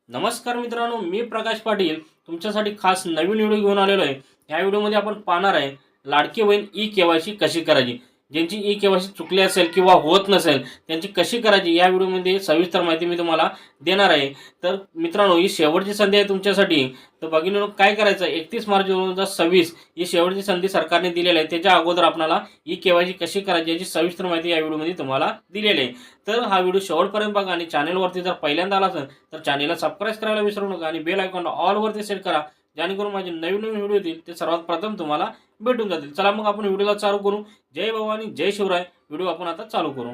नमस्कार मित्रांनो, मी प्रकाश पाटील तुमच्यासाठी खास नवीन व्हिडिओ घेऊन आलेलो आहे। या व्हिडिओमध्ये आपण पाहणार आहे लाडकी बहीण ई-केवायसी कशी करायची। ज्यांची ई-केवायसी चुकली असेल किंवा होत नसेल त्यांची कशी करायची या व्हिडिओमध्ये सविस्तर माहिती मी तुम्हाला देणार आहे। तर मित्रांनो, ही शेवटची संधी आहे तुमच्यासाठी। तर भगिनींनो, काय करायचं, 31 मार्च 2026 ही शेवटची संधी सरकारने दिलेली आहे। त्याच्या अगोदर आपल्याला ई-केवायसी कशी करायची याची सविस्तर माहिती या व्हिडिओमध्ये तुम्हाला दिलेली आहे। तर हा व्हिडिओ शेवटपर्यंत बघा आणि चॅनलवरती जर पहिल्यांदा आला असेल तर चॅनलला सबस्क्राइब करायला विसरू नका आणि बेल आयकॉनला ऑल वरती सेट करा, जेणेकरून माझे नवीन नवीन व्हिडिओ येतील ते सर्वात प्रथम तुम्हाला भेटून जातील। चला मग आपण व्हिडिओला चालू करू। जय भवानी, जय शिवराय। व्हिडिओ आपण आता चालू करू।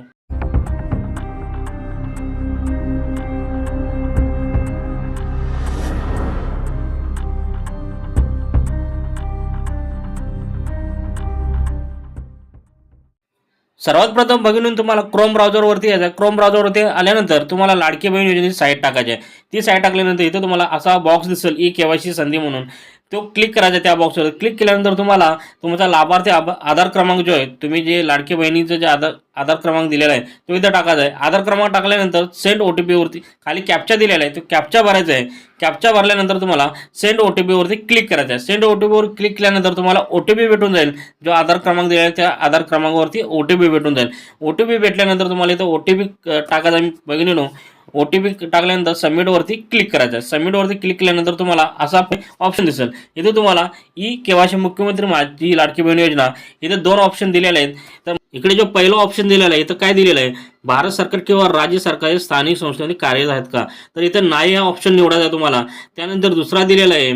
सर्वात प्रथम भगिनींनो, तुम्हाला क्रोम ब्राउझरवरती यायचं। क्रोम ब्राउझरवरती आल्यानंतर तुम्हाला लाडकी बहीण योजनेची साईट टाकायची आहे। ती साईट टाकल्यानंतर इथे तुम्हाला असा बॉक्स दिसेल ई-केवायसी संधी म्हणून, तो क्लिक करायचा। त्या बॉक्सवर क्लिक केल्यानंतर तुम्हाला तुमचा लाभार्थी आधार क्रमांक जो आहे, तुम्ही जे लाडकी बहिणीचं जे आधार क्रमांक दिलेला आहे तो इथं टाकायचा आहे। आधार क्रमांक टाकल्यानंतर सेंड OTP वरती खाली कॅप्चा दिलेला आहे, तो कॅप्चा भरायचा आहे। कॅप्चा भरल्यानंतर तुम्हाला सेंड OTP वरती क्लिक करायचं आहे। सेंड OTP वर क्लिक केल्यानंतर तुम्हाला OTP भेटून जाईल। जो आधार क्रमांक दिलेला आहे त्या आधार क्रमांकावरती OTP भेटून जाईल। OTP भेटल्यानंतर तुम्हाला इथं OTP टाकायचा आहे। बघितलं, OTP टाकल्यानंतर सबमिट वरती क्लिक करायचं आहे। सबमिट वरती क्लिक केल्यानंतर तुम्हाला असा ऑप्शन दिसेल। इथे तुम्हाला ई-केवायसी मुख्यमंत्री माझी लाडकी बहीण योजना, इथे दोन ऑप्शन दिलेले आहेत। तर इकडे जो पहिला ऑप्शन दिलेला आहे इथं काय दिलेलं आहे, भारत सरकार किंवा राज्य सरकारच्या स्थानिक संस्थांनी कार्यरत आहेत का, तर इथं नाही हा ऑप्शन निवडायचा आहे तुम्हाला। त्यानंतर दुसरा दिलेला आहे,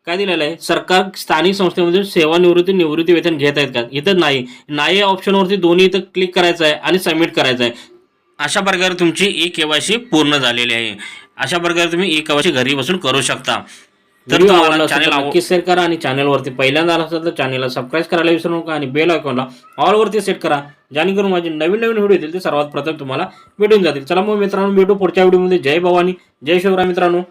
काय दिलेलं आहे, सरकार स्थानिक संस्थेमध्ये सेवानिवृत्ती निवृत्ती वेतन घेत आहेत का, इथं नाही या ऑप्शनवरती दोन्ही इथं क्लिक करायचं आहे आणि सबमिट करायचं आहे। अशा प्रकारे तुमची ई-केवायसी पूर्ण झालेली आहे। अशा प्रकारे तुम्ही ई-केवायसी घरी बसून करू शकता। तर तुम्हाला चॅनल नक्की शेअर करा आणि चॅनलवरती पहिल्यांदा आला असेल तर चॅनलला सबस्क्राइब करायला विसरू नका आणि बेल आयकॉनला ऑल वरती सेट करा, जेणेकरून माझे नवीन नवीन व्हिडिओ येतील ते सर्वात प्रथम तुम्हाला भेटून जातील। चला मग मित्रांनो, भेटू पुढच्या व्हिडिओमध्ये। जय भवानी, जय शिवराय मित्रांनो।